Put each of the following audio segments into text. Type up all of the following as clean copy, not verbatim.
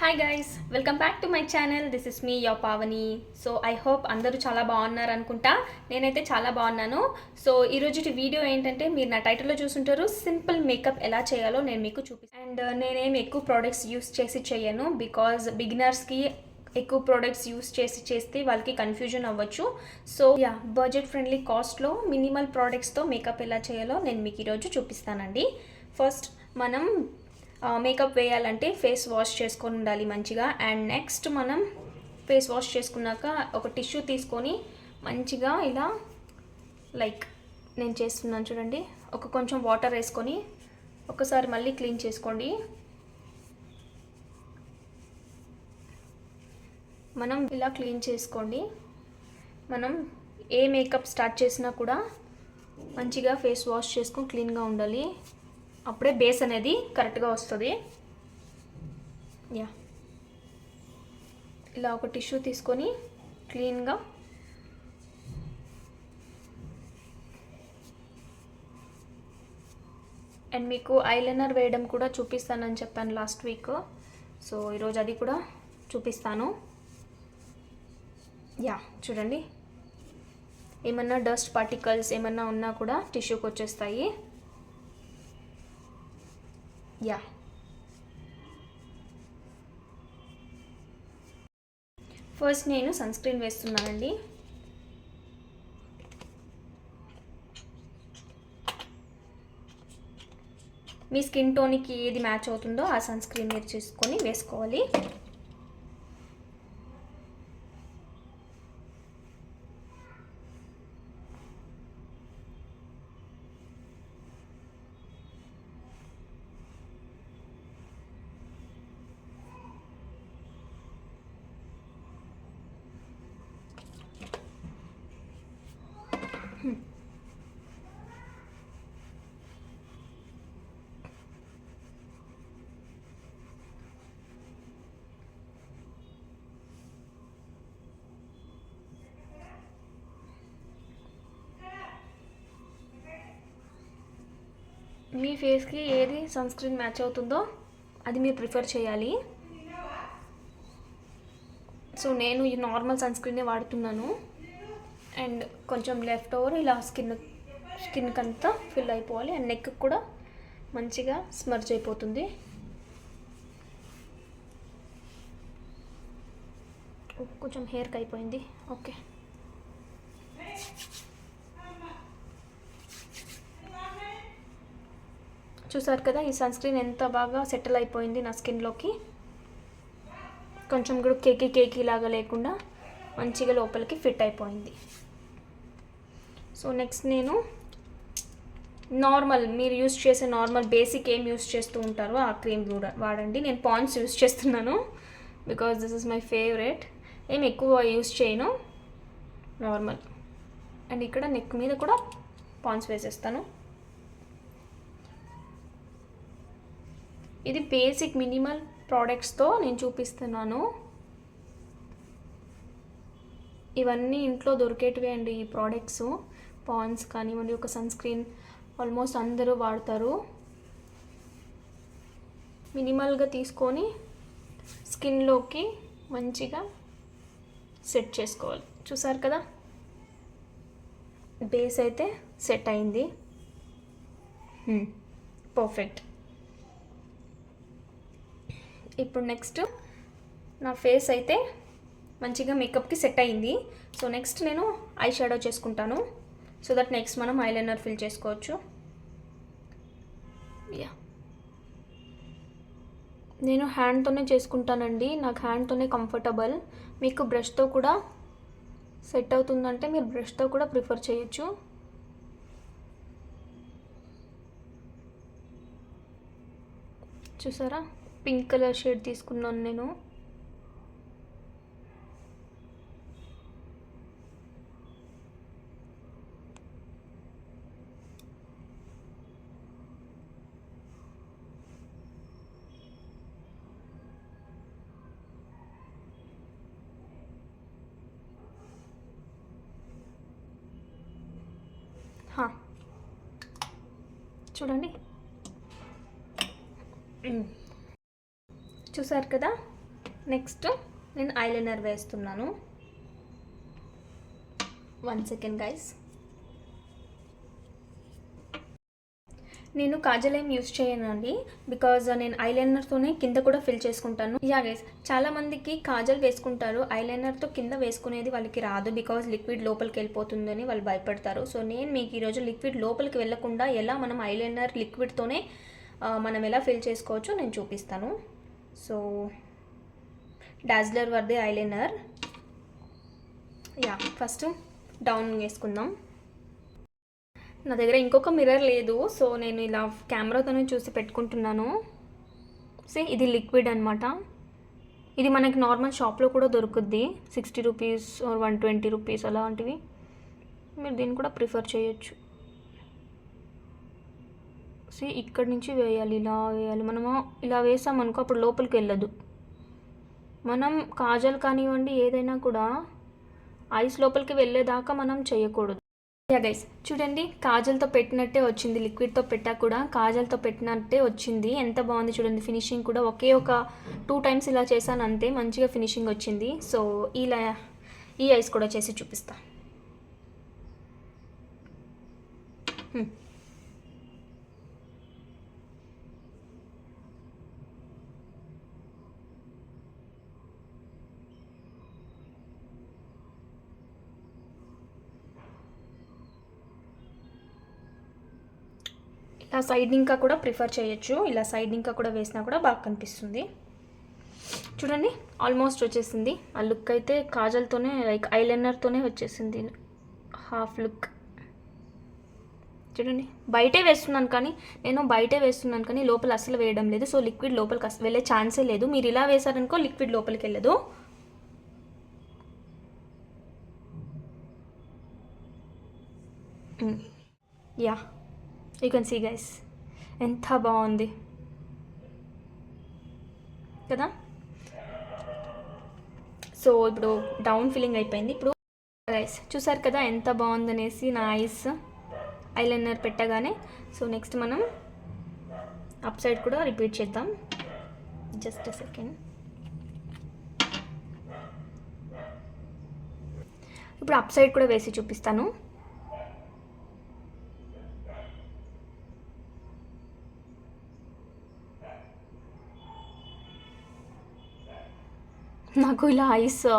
Hi guys, welcome back to my channel. This is me your Pavani. So I hope అందరూ చాలా బాగున్నారు అనుకుంటా. నేనైతే చాలా బాగున్నాను. సో ఈరోజు వీడియో ఏంటంటే, మీరు నా టైటిల్లో చూసుంటారు, సింపుల్ మేకప్ ఎలా చేయాలో నేను మీకు చూపిస్తాను. అండ్ నేనేం ఎక్కువ ప్రోడక్ట్స్ యూస్ చేసి చేయను, బికాజ్ బిగినర్స్కి ఎక్కువ ప్రోడక్ట్స్ యూస్ చేస్తే వాళ్ళకి కన్ఫ్యూజన్ అవ్వచ్చు. సో బడ్జెట్ ఫ్రెండ్లీ కాస్ట్లో మినిమల్ ప్రోడక్ట్స్తో మేకప్ ఎలా చేయాలో నేను మీకు ఈరోజు చూపిస్తానండి. ఫస్ట్ మనం మేకప్ వేయాలంటే ఫేస్ వాష్ చేసుకొని ఉండాలి మంచిగా. అండ్ నెక్స్ట్ మనం ఫేస్ వాష్ చేసుకున్నాక ఒక టిష్యూ తీసుకొని మంచిగా ఇలా లైక్ నేను చేస్తున్నాను చూడండి, కొంచెం వాటర్ వేసుకొని ఒకసారి మళ్ళీ క్లీన్ చేసుకోండి. మనం ఇలా క్లీన్ చేసుకోండి. మనం ఏ మేకప్ స్టార్ట్ చేసినా కూడా మంచిగా ఫేస్ వాష్ చేసుకొని క్లీన్గా ఉండాలి. అప్పుడే బేస్ అనేది కరెక్ట్గా వస్తుంది. ఇలా ఒక టిష్యూ తీసుకొని క్లీన్గా అండ్ మీకు ఐలైనర్ వేయడం కూడా చూపిస్తానని చెప్పాను లాస్ట్ వీక్. సో ఈరోజు అది కూడా చూపిస్తాను. చూడండి, ఏమన్నా డస్ట్ పార్టికల్స్ ఏమన్నా ఉన్నా కూడా టిష్యూకి వచ్చేస్తాయి. ఫస్ట్ నేను సన్ స్క్రీన్ వేస్తున్నానండి. మీ స్కిన్ టోన్కి ఏది మ్యాచ్ అవుతుందో ఆ సన్ స్క్రీన్ మీరు చేసుకొని వేసుకోవాలి. మీ ఫేస్కి ఏది సన్ స్క్రీన్ మ్యాచ్ అవుతుందో అది మీరు ప్రిఫర్ చేయాలి. సో నేను ఈ నార్మల్ సన్ స్క్రీనే వాడుతున్నాను. అండ్ కొంచెం లెఫ్ట్ ఓవర్ ఇలా స్కిన్కి అంతా ఫిల్ అయిపోవాలి. అండ్ నెక్ కూడా మంచిగా స్మర్జ్ అయిపోతుంది. కొంచెం హెయిర్కి అయిపోయింది. ఓకే, చూసారు కదా ఈ సన్ స్క్రీన్ ఎంత బాగా సెటిల్ అయిపోయింది నా స్కిన్లోకి. కొంచెం కూడా కేకీ లాగా లేకుండా మంచిగా లోపలికి ఫిట్ అయిపోయింది. సో నెక్స్ట్ నేను నార్మల్ మీరు యూస్ చేసే నార్మల్ బేసిక్ ఏం యూస్ చేస్తూ ఉంటారో ఆ క్రీమ్ వాడండి. నేను పాండ్స్ యూస్ చేస్తున్నాను because this is my favourite. ఏం ఎక్కువ యూస్ చేయను, నార్మల్. అండ్ ఇక్కడ నెక్ మీద కూడా పాండ్స్ వేసేస్తాను. ఇది బేసిక్ మినిమల్ ప్రోడక్ట్స్తో నేను చూపిస్తున్నాను. ఇవన్నీ ఇంట్లో దొరికేటివే అండి ఈ ప్రోడక్ట్స్. పాండ్స్ కానివ్వండి, ఒక సన్ స్క్రీన్ ఆల్మోస్ట్ అందరూ వాడతారు. మినిమల్గా తీసుకొని స్కిన్లోకి మంచిగా సెట్ చేసుకోవాలి. చూసారు కదా, బేస్ అయితే సెట్ అయింది. పర్ఫెక్ట్. ఇప్పుడు నెక్స్ట్ నా ఫేస్ అయితే మంచిగా మేకప్కి సెట్ అయింది. సో నెక్స్ట్ నేను ఐ షాడో చేసుకుంటాను. సో దట్ నెక్స్ట్ మనం ఐలైనర్ ఫిల్ చేసుకోవచ్చు. నేను హ్యాండ్తోనే చేసుకుంటానండి, నాకు హ్యాండ్తోనే కంఫర్టబుల్. మీకు బ్రష్తో కూడా సెట్ అవుతుందంటే మీరు బ్రష్తో కూడా ప్రిఫర్ చేయొచ్చు. చూసారా, పింక్ కలర్ షేడ్ తీసుకున్నాను నేను. చూడండి, చూసారు కదా నెక్స్ట్ నేను ఐలైనర్ వేస్తున్నాను. 1 సెకండ్ గైస్. నేను కాజల్ ఏం యూస్ చేయనండి, బికాజ్ నేను ఐలైనర్తోనే కింద కూడా ఫిల్ చేసుకుంటాను. యా గైస్, చాలామందికి కాజల్ వేసుకుంటారు, ఐలైనర్తో కింద వేసుకునేది వాళ్ళకి రాదు, బికాజ్ లిక్విడ్ లోపలికి వెళ్ళిపోతుందని వాళ్ళు భయపడతారు. సో నేను మీకు ఈరోజు లిక్విడ్ లోపలికి వెళ్ళకుండా ఎలా మనం ఐలైనర్ లిక్విడ్తోనే మనం ఎలా ఫిల్ చేసుకోవచ్చో నేను చూపిస్తాను. So dazzler worthy eyeliner. Yeah, first down వేసుకుందాం. నా దగ్గర ఇంకొక మిర్రర్ లేదు, సో నేను ఇలా కెమెరాతోనే చూసి పెట్టుకుంటున్నాను. ఇది లిక్విడ్ అనమాట. ఇది మనకి నార్మల్ షాప్లో కూడా దొరుకుద్ది, 60 రూపీస్ ఆర్ 120 రూపీస్ అలాంటివి. మీరు దీన్ని కూడా ప్రిఫర్ చేయొచ్చు. ఇక్కడి నుంచి వేయాలి, ఇలా వేయాలి. మనము ఇలా వేసామనుకో అప్పుడు లోపలికి వెళ్ళదు. మనం కాజల్ కానివ్వండి ఏదైనా కూడా ఐస్ లోపలికి వెళ్ళేదాకా మనం చేయకూడదు. యా గైస్, చూడండి కాజల్తో పెట్టినట్టే వచ్చింది, లిక్విడ్తో పెట్టా కూడా కాజల్తో పెట్టినట్టే వచ్చింది. ఎంత బాగుంది చూడండి. ఫినిషింగ్ కూడా ఒకే ఒక 2 టైమ్స్ ఇలా చేశాను అంతే, మంచిగా ఫినిషింగ్ వచ్చింది. సో ఇలా ఈ ఐస్ కూడా చేసి చూపిస్తా. ఇలా సైడ్ ఇంకా కూడా ప్రిఫర్ చేయొచ్చు. ఇలా సైడ్ ఇంకా కూడా వేసినా కూడా బాగా కనిపిస్తుంది. చూడండి ఆల్మోస్ట్ వచ్చేసింది. ఆ లుక్ అయితే కాజల్తోనే లైక్ ఐలైనర్తోనే వచ్చేసింది హాఫ్ లుక్. చూడండి బయటే వేస్తున్నాను కానీ లోపల అసలు వేయడం లేదు. సో లిక్విడ్ లోపలికి వెళ్ళే ఛాన్సే లేదు. మీరు ఇలా వేసారనుకో లిక్విడ్ లోపలికి వెళ్ళదు. Yeah, you can see guys, ఎంత బాగుంది కదా. సో ఇప్పుడు డౌన్ ఫిల్లింగ్ అయిపోయింది. ఇప్పుడు గైస్ చూసారు కదా ఎంత బాగుందనేసి నా ఐస్ ఐలైనర్ పెట్టగానే. సో నెక్స్ట్ మనం అప్ సైడ్ కూడా రిపీట్ చేద్దాం. Just a second. ఇప్పుడు అప్ సైడ్ కూడా వేసి చూపిస్తాను. నాకు ఇలా ఐస్ సో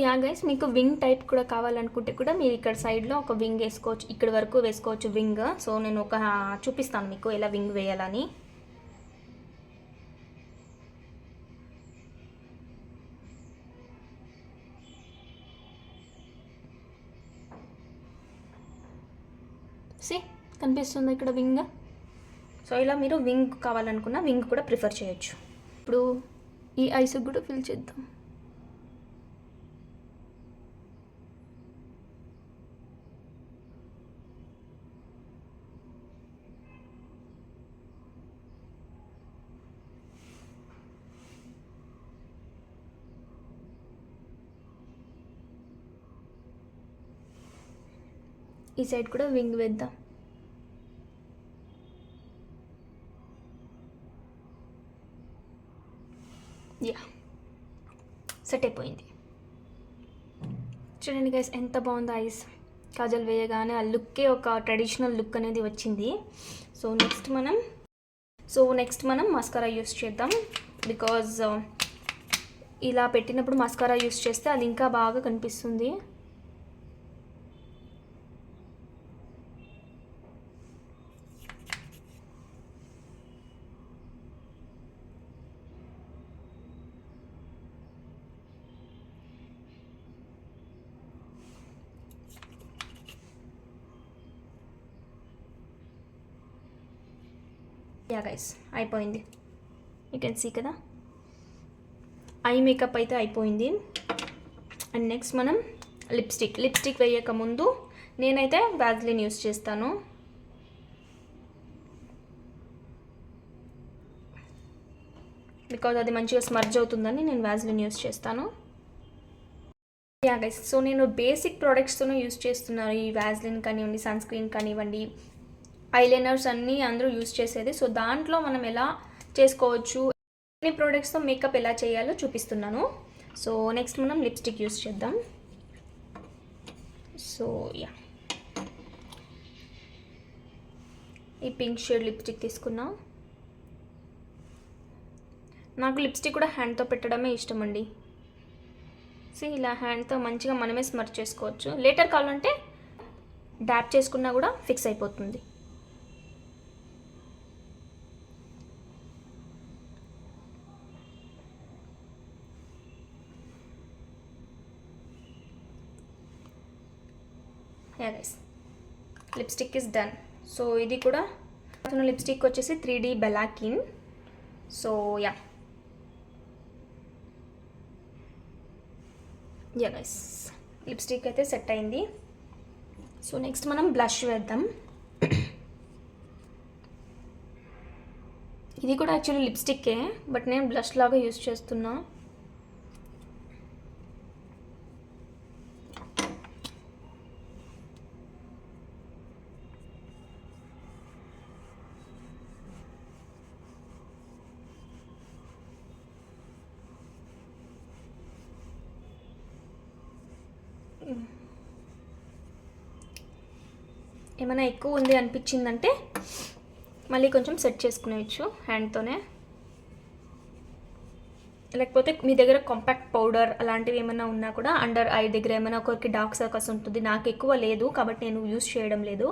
యా గైస్, మీకు వింగ్ టైప్ కూడా కావాలనుకుంటే కూడా మీరు ఇక్కడ సైడ్లో ఒక వింగ్ వేసుకోవచ్చు, ఇక్కడ వరకు వేసుకోవచ్చు వింగ్. సో నేను ఒక చూపిస్తాను మీకు ఎలా వింగ్ వేయాలని. కనిపిస్తుంది ఇక్కడ వింగ్. సో ఇలా మీరు వింగ్ కావాలనుకున్న వింగ్ కూడా ప్రిఫర్ చేయొచ్చు. ఇప్పుడు ఈ ఐస్ కూడా ఫిల్ చేద్దాం. ఈ సైడ్ కూడా వింగ్ వేద్దాం. యా, సెట్ అయిపోయింది. చూడండి గైస్ ఎంత బాగుంది ఐస్. కాజల్ వేయగానే ఆ లుక్కే ఒక ట్రెడిషనల్ లుక్ అనేది వచ్చింది. సో నెక్స్ట్ మనం మస్కారా యూస్ చేద్దాం. బికాజ్ ఇలా పెట్టినప్పుడు మస్కారా యూస్ చేస్తే అది ఇంకా బాగా కనిపిస్తుంది. యా గైస్, అయిపోయింది. యూ కెన్ సీ కదా, ఐ మేకప్ అయితే అయిపోయింది. అండ్ నెక్స్ట్ మనం లిప్స్టిక్ వేయక ముందు నేనైతే వ్యాజ్లిన్ యూస్ చేస్తాను. బికాజ్ అది మంచిగా స్మర్జ్ అవుతుందని నేను వ్యాజ్లిన్ యూస్ చేస్తాను. యా గైస్, సో నేను బేసిక్ ప్రోడక్ట్స్తోనే యూస్ చేస్తున్నాను. ఈ వ్యాజ్లిన్ కానివ్వండి, సన్ స్క్రీన్ కానివ్వండి, ఐలైనర్స్ అన్నీ అందరూ యూస్ చేసేది. సో దాంట్లో మనం ఎలా చేసుకోవచ్చు, అన్ని ప్రోడక్ట్స్తో మేకప్ ఎలా చేయాలో చూపిస్తున్నాను. సో నెక్స్ట్ మనం లిప్స్టిక్ యూస్ చేద్దాం. సో యా, ఈ పింక్ షేడ్ లిప్స్టిక్ తీసుకున్నా. నాకు లిప్స్టిక్ కూడా హ్యాండ్తో పెట్టడమే ఇష్టం అండి. సో ఇలా హ్యాండ్తో మంచిగా మనమే స్మర్ చేసుకోవచ్చు. లేటర్ కావాలంటే డాప్ చేసుకున్నా కూడా ఫిక్స్ అయిపోతుంది. Yeah guys, lipstick is done. So ఇది కూడా లిప్స్టిక్ వచ్చేసి 3D బెలాకిన్. సో యా గైస్, లిప్స్టిక్ అయితే సెట్ అయింది. సో నెక్స్ట్ మనం బ్లష్ వేద్దాం. ఇది కూడా యాక్చువల్లీ లిప్స్టిక్కే, బట్ నేను బ్లష్ లాగా యూస్ చేస్తున్నా. ఏమైనా ఎక్కువ ఉంది అనిపించిందంటే మళ్ళీ కొంచెం సెట్ చేసుకునేవచ్చు హ్యాండ్తోనే. లేకపోతే మీ దగ్గర కాంపాక్ట్ పౌడర్ అలాంటివి ఏమైనా ఉన్నా కూడా అండర్ ఐ దగ్గర ఏమైనా ఒకరికి డార్క్ సర్కిల్స్ ఉంటుంది. నాకు ఎక్కువ లేదు కాబట్టి నేను యూస్ చేయడం లేదు.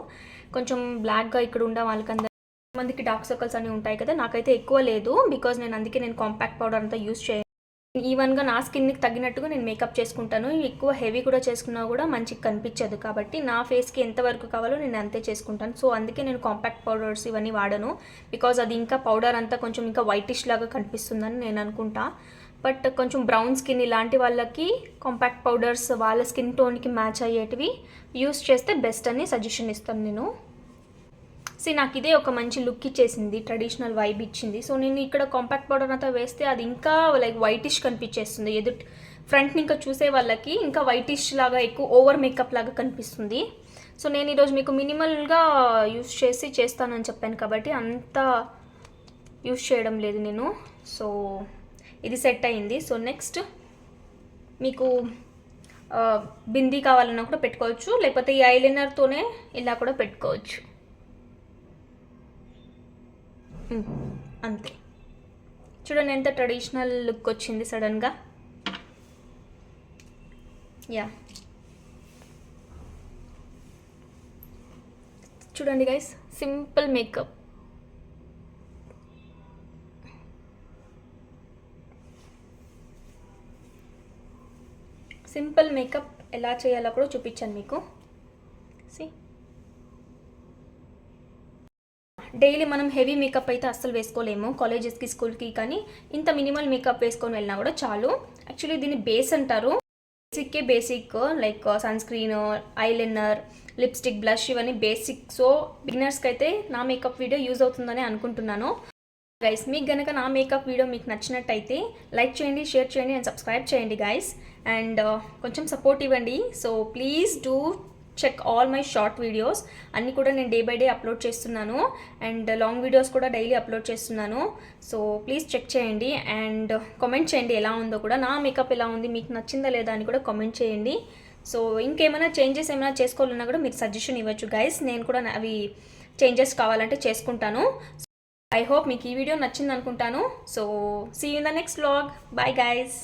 కొంచెం బ్లాక్గా ఇక్కడ ఉండే వాళ్ళకందరూ మందికి డార్క్ సర్కిల్స్ అన్నీ ఉంటాయి కదా, నాకైతే ఎక్కువ లేదు. బికాజ్ నేను కాంపాక్ట్ పౌడర్ అంతా యూస్ చేయను. ఈవెన్గా నా స్కిన్కి తగ్గినట్టుగా నేను మేకప్ చేసుకుంటాను. ఎక్కువ హెవీ కూడా చేసుకున్నా కూడా మంచిగా కనిపించదు. కాబట్టి నా ఫేస్కి ఎంతవరకు కావాలో నేను అంతే చేసుకుంటాను. సో అందుకే నేను కాంపాక్ట్ పౌడర్స్ ఇవన్నీ వాడను. బికాజ్ అది ఇంకా పౌడర్ అంతా కొంచెం ఇంకా వైటిష్ లాగా కనిపిస్తుందని నేను అనుకుంటా. బట్ కొంచెం బ్రౌన్ స్కిన్ ఇలాంటి వాళ్ళకి కాంపాక్ట్ పౌడర్స్ వాళ్ళ స్కిన్ టోన్కి మ్యాచ్ అయ్యేటివి యూస్ చేస్తే బెస్ట్ అని సజెషన్ ఇస్తాను నేను. నాకు ఇదే ఒక మంచి లుక్ ఇచ్చేసింది, ట్రెడిషనల్ వైబ్ ఇచ్చింది. సో నేను ఇక్కడ కాంపాక్ట్ పౌడర్ అంతా వేస్తే అది ఇంకా లైక్ వైటిష్ కనిపించేస్తుంది. ఫ్రంట్ని ఇంకా చూసే వాళ్ళకి ఇంకా వైటిష్ లాగా ఎక్కువ ఓవర్ మేకప్ లాగా కనిపిస్తుంది. సో నేను ఈరోజు మీకు మినిమల్గా యూస్ చేస్తానని చెప్పాను కాబట్టి అంత యూస్ చేయడం లేదు నేను. సో ఇది సెట్ అయింది. సో నెక్స్ట్ మీకు బిందీ కావాలన్నా కూడా పెట్టుకోవచ్చు, లేకపోతే ఈ ఐలైనర్తోనే ఇలా కూడా పెట్టుకోవచ్చు. అంతే, చూడండి ఎంత ట్రెడిషనల్ లుక్ వచ్చింది సడన్గా. యా చూడండి guys, simple makeup. Simple makeup ఎలా చేయాలో కూడా చూపించాను మీకు. డైలీ మనం హెవీ మేకప్ అయితే అస్సలు వేసుకోలేము కాలేజెస్కి, స్కూల్కి. కానీ ఇంత మినిమల్ మేకప్ వేసుకొని వెళ్ళినా కూడా చాలు. యాక్చువల్లీ దీన్ని బేస్ అంటారు. Basic like sunscreen, eyeliner, lipstick, blush ఇవన్నీ బేసిక్. సో బిగినర్స్కి అయితే నా మేకప్ వీడియో యూజ్ అవుతుందని అనుకుంటున్నాను. గైస్, మీకు కనుక నా మేకప్ వీడియో మీకు నచ్చినట్టయితే లైక్ చేయండి, షేర్ చేయండి అండ్ సబ్స్క్రైబ్ చేయండి గైస్. అండ్ కొంచెం సపోర్ట్ ఇవ్వండి. So please do check all my short videos. అన్నీ కూడా నేను డే బై డే అప్లోడ్ చేస్తున్నాను. అండ్ లాంగ్ వీడియోస్ కూడా డైలీ అప్లోడ్ చేస్తున్నాను. సో ప్లీజ్ చెక్ చేయండి అండ్ కామెంట్ చేయండి ఎలా ఉందో కూడా. నా మేకప్ ఎలా ఉంది, మీకు నచ్చిందా లేదా అని కూడా కామెంట్ చేయండి. సో ఇంకేమైనా చేంజెస్ ఏమైనా చేసుకోవాలన్నా కూడా మీరు సజెషన్ ఇవ్వచ్చు గైస్. నేను కూడా అవి చేంజెస్ కావాలంటే చేసుకుంటాను. ఐ హోప్ మీకు ఈ వీడియో నచ్చింది అనుకుంటాను. So see you in the next vlog. Bye guys.